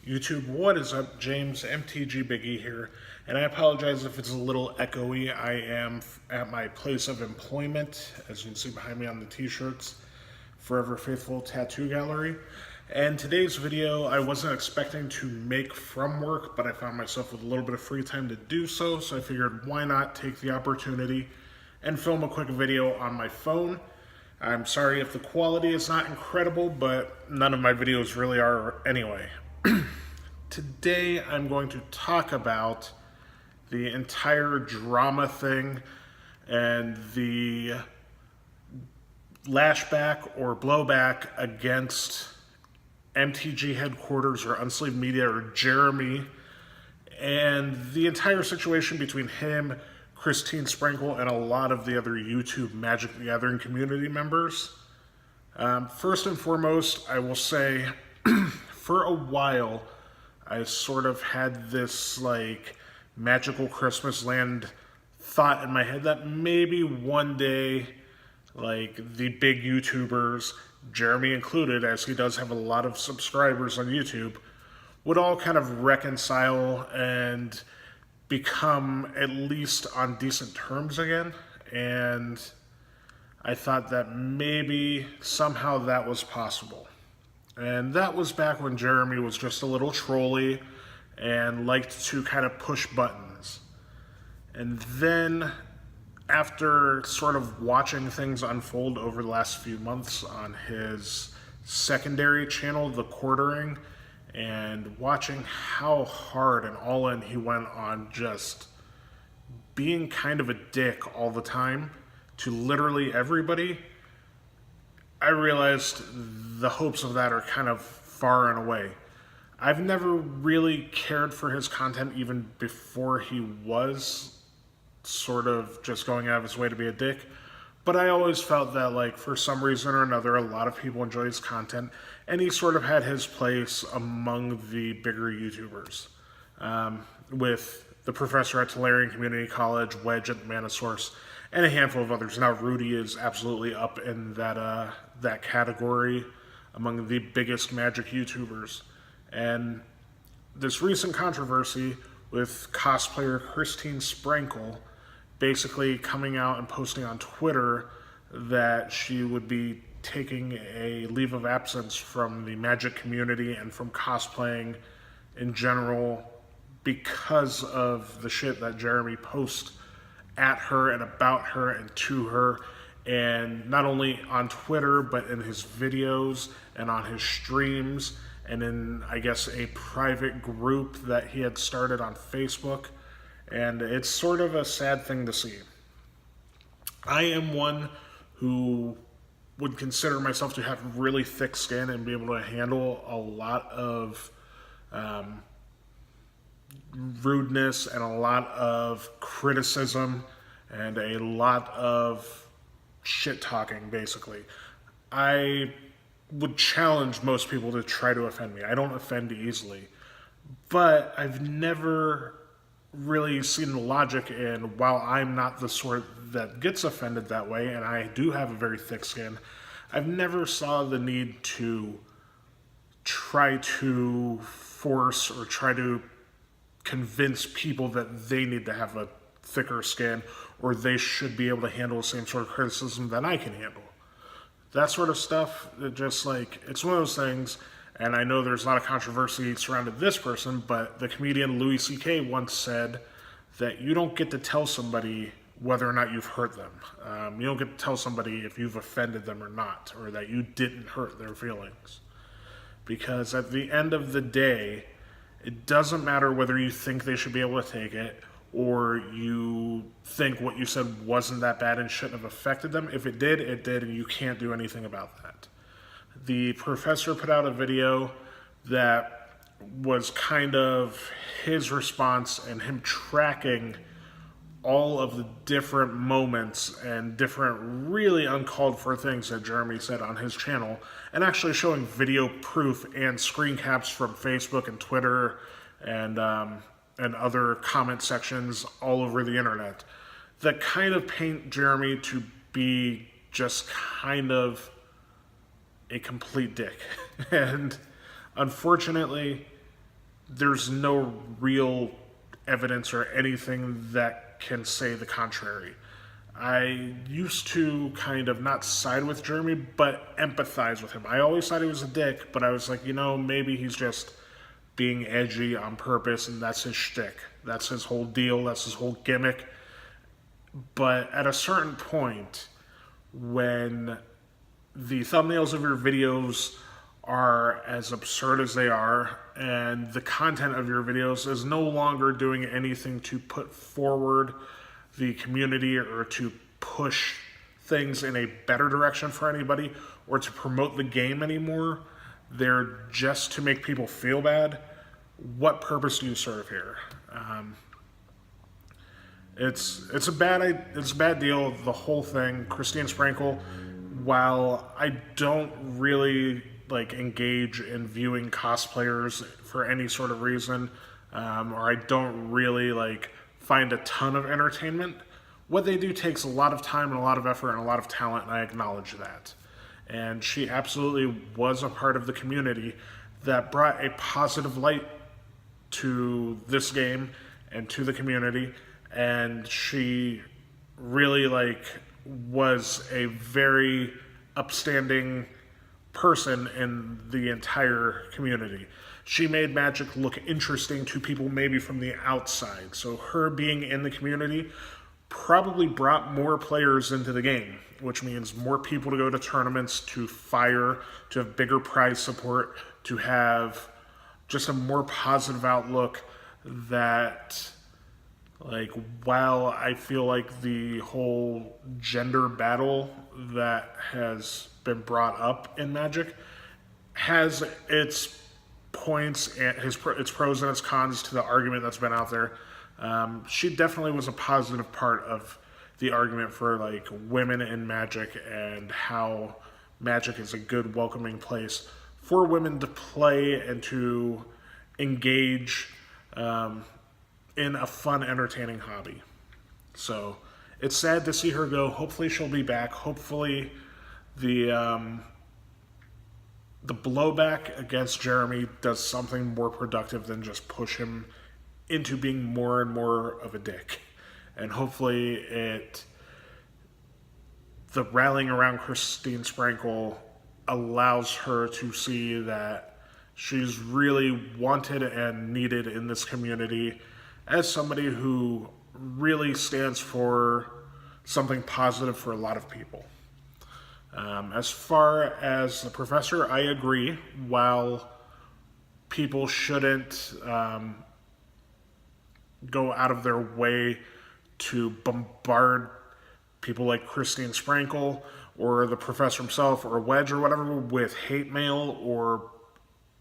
YouTube, what is up? James, MTG Biggie here, and I apologize if it's a little echoey. I am at my place of employment, as you can see behind me on the t-shirts, Forever Faithful Tattoo Gallery. And today's video, I wasn't expecting to make from work, but I found myself with a little bit of free time to do so I figured why not take the opportunity and film a quick video on my phone. I'm sorry if the quality is not incredible, but none of my videos really are anyway. Today I'm going to talk about the entire drama thing and the lashback or blowback against MTG headquarters or Unsleeved Media or Jeremy, and the entire situation between him, Christine Sprankle, and a lot of the other YouTube Magic the Gathering community members. First and foremost, I will say, for a while, I sort of had this like magical Christmas land thought in my head that maybe one day, like the big YouTubers, Jeremy included, as he does have a lot of subscribers on YouTube, would all kind of reconcile and become at least on decent terms again. And I thought that maybe somehow that was possible. And that was back when Jeremy was just a little trolly and liked to kind of push buttons. And then after sort of watching things unfold over the last few months on his secondary channel, The Quartering, and watching how hard and all in he went on just being kind of a dick all the time to literally everybody, I realized the hopes of that are kind of far and away. I've never really cared for his content even before he was sort of just going out of his way to be a dick, but I always felt that, like, for some reason or another, a lot of people enjoy his content, and he sort of had his place among the bigger YouTubers. With the professor at Tulare Community College, Wedge at Manosaurus, and a handful of others. Now Rudy is absolutely up in that category among the biggest Magic YouTubers. And this recent controversy with cosplayer Christine Sprankle basically coming out and posting on Twitter that she would be taking a leave of absence from the Magic community and from cosplaying in general because of the shit that Jeremy posts at her and about her and to her, and not only on Twitter but in his videos and on his streams and in, I guess, a private group that he had started on Facebook. And it's sort of a sad thing to see. I am one who would consider myself to have really thick skin and be able to handle a lot of rudeness and a lot of criticism and a lot of shit talking, basically. I would challenge most people to try to offend me. I don't offend easily, but I've never really seen the logic in, while I'm not the sort that gets offended that way, and I do have a very thick skin, I've never saw the need to try to force or try to convince people that they need to have a thicker skin or they should be able to handle the same sort of criticism that I can handle. That sort of stuff, it just, like, it's one of those things. And I know there's a lot of controversy surrounding this person, but the comedian Louis C.K. once said that you don't get to tell somebody whether or not you've hurt them. You don't get to tell somebody if you've offended them or not, or that you didn't hurt their feelings. Because at the end of the day, it doesn't matter whether you think they should be able to take it or you think what you said wasn't that bad and shouldn't have affected them. If it did, and you can't do anything about that. The professor put out a video that was kind of his response and him tracking all of the different moments and different really uncalled for things that Jeremy said on his channel, and actually showing video proof and screen caps from Facebook and Twitter and other comment sections all over the internet that kind of paint Jeremy to be just kind of a complete dick. And unfortunately, there's no real evidence or anything that can say the contrary. I used to kind of not side with Jeremy, but empathize with him. I always thought he was a dick, but I was like, maybe he's just being edgy on purpose, and that's his shtick. That's his whole deal. That's his whole gimmick. But at a certain point, when the thumbnails of your videos are as absurd as they are, and the content of your videos is no longer doing anything to put forward the community or to push things in a better direction for anybody or to promote the game anymore, they're just to make people feel bad. What purpose do you serve here? It's a bad deal. The whole thing. Christine Sprankle, while I don't really engage in viewing cosplayers for any sort of reason, or I don't really find a ton of entertainment, what they do takes a lot of time and a lot of effort and a lot of talent, and I acknowledge that. And she absolutely was a part of the community that brought a positive light to this game and to the community, and she really was a very upstanding person in the entire community. She made Magic look interesting to people maybe from the outside. So her being in the community probably brought more players into the game, which means more people to go to tournaments, to fire, to have bigger prize support, to have just a more positive outlook that, while I feel like the whole gender battle that has been brought up in Magic has its points and its pros and its cons to the argument that's been out there, she definitely was a positive part of the argument for women in Magic and how Magic is a good welcoming place for women to play and to engage in a fun, entertaining hobby. So it's sad to see her go. Hopefully she'll be back. Hopefully the blowback against Jeremy does something more productive than just push him into being more and more of a dick. And hopefully the rallying around Christine Sprankle allows her to see that she's really wanted and needed in this community as somebody who really stands for something positive for a lot of people. As far as the professor, I agree. While people shouldn't go out of their way to bombard people like Christine Sprankle or the professor himself or Wedge or whatever with hate mail or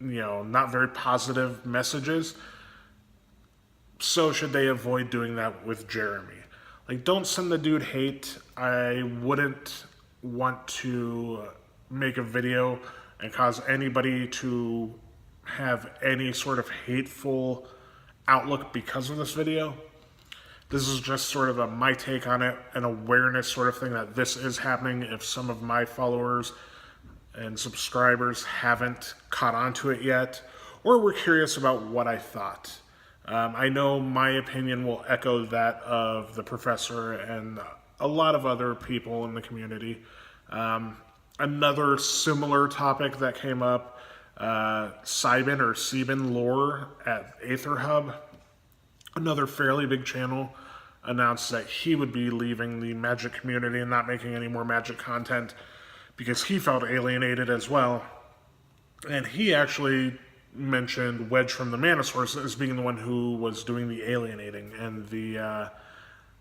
not very positive messages, so should they avoid doing that with Jeremy. Don't send the dude hate. I wouldn't want to make a video and cause anybody to have any sort of hateful outlook because of this video. This is just sort of my take on it, an awareness sort of thing that this is happening. If some of my followers and subscribers haven't caught on to it yet, or were curious about what I thought. I know my opinion will echo that of the professor and a lot of other people in the community. Another similar topic that came up, Seibin lore at Aether Hub, another fairly big channel, announced that he would be leaving the Magic community and not making any more Magic content because he felt alienated as well. And he actually mentioned Wedge from the Mana Source as being the one who was doing the alienating and the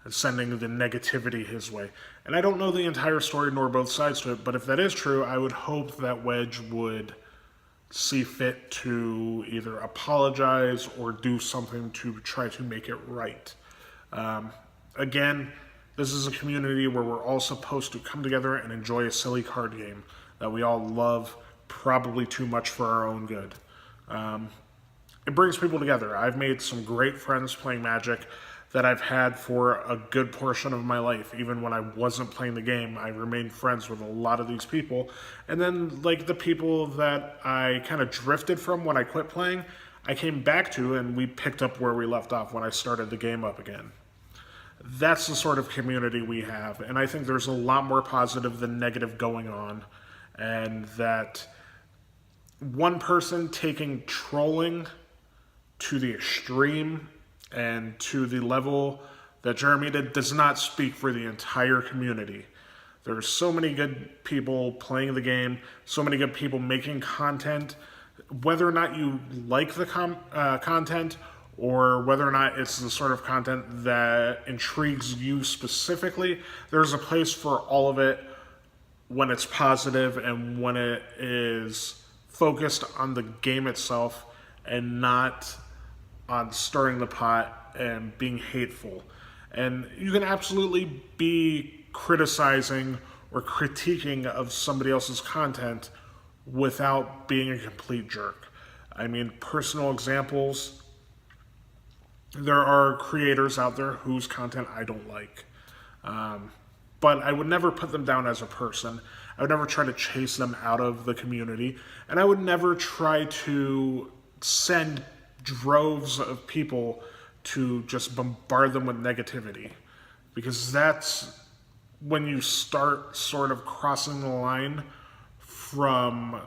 sending the negativity his way. And I don't know the entire story nor both sides to it, but if that is true, I would hope that Wedge would see fit to either apologize or do something to try to make it right. Again, this is a community where we're all supposed to come together and enjoy a silly card game that we all love, probably too much for our own good. It brings people together. I've made some great friends playing Magic that I've had for a good portion of my life. Even when I wasn't playing the game, I remained friends with a lot of these people. And then, the people that I kind of drifted from when I quit playing, I came back to, and we picked up where we left off when I started the game up again. That's the sort of community we have, and I think there's a lot more positive than negative going on, and that one person taking trolling to the extreme and to the level that Jeremy did does not speak for the entire community. There's so many good people playing the game, so many good people making content. Whether or not you like the content, or whether or not it's the sort of content that intrigues you specifically, there's a place for all of it when it's positive and when it is focused on the game itself and not on stirring the pot and being hateful. And you can absolutely be criticizing or critiquing of somebody else's content without being a complete jerk. I mean, personal examples, there are creators out there whose content I don't like. But I would never put them down as a person. I would never try to chase them out of the community. And I would never try to send droves of people to just bombard them with negativity. Because that's when you start sort of crossing the line from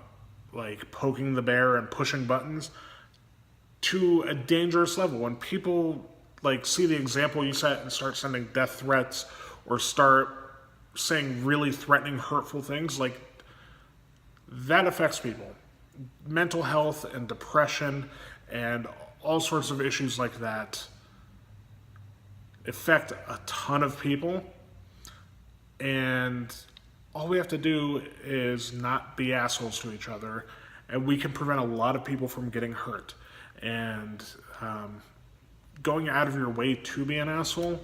like poking the bear and pushing buttons to a dangerous level. When people like see the example you set and start sending death threats or start saying really threatening, hurtful things, like that affects people. Mental health and depression and all sorts of issues like that affect a ton of people, and all we have to do is not be assholes to each other, and we can prevent a lot of people from getting hurt. And going out of your way to be an asshole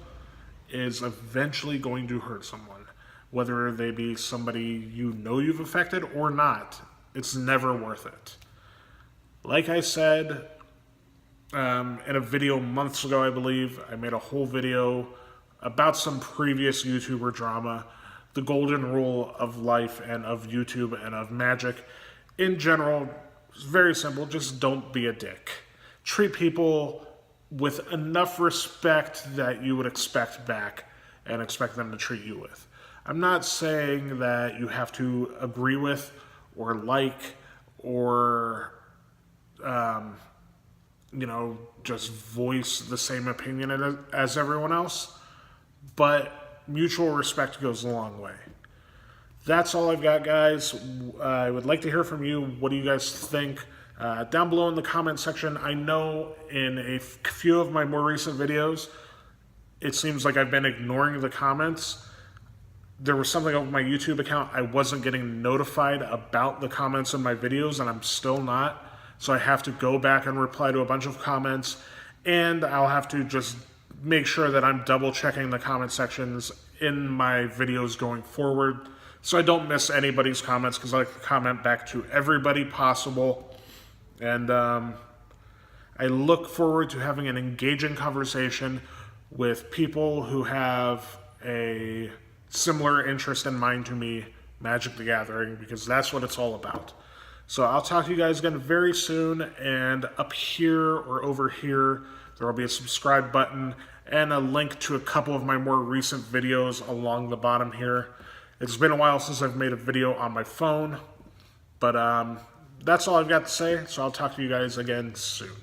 is eventually going to hurt someone, whether they be somebody you know you've affected or not. It's never worth it. Like I said in a video months ago, I believe, I made a whole video about some previous YouTuber drama, the golden rule of life and of YouTube and of magic. In general, it's very simple. Just don't be a dick. Treat people with enough respect that you would expect back and expect them to treat you with. I'm not saying that you have to agree with or like or, just voice the same opinion as everyone else, but mutual respect goes a long way. That's all I've got, guys. I would like to hear from you. What do you guys think? Down below in the comment section. I know in a few of my more recent videos, it seems like I've been ignoring the comments. There was something on my YouTube account. I wasn't getting notified about the comments in my videos, and I'm still not. So I have to go back and reply to a bunch of comments, and I'll have to just make sure that I'm double checking the comment sections in my videos going forward, so I don't miss anybody's comments, because I like to comment back to everybody possible. And I look forward to having an engaging conversation with people who have a similar interest in mind to me, Magic the Gathering, because that's what it's all about. So I'll talk to you guys again very soon, and up here or over here, there will be a subscribe button and a link to a couple of my more recent videos along the bottom here. It's been a while since I've made a video on my phone, but that's all I've got to say, so I'll talk to you guys again soon.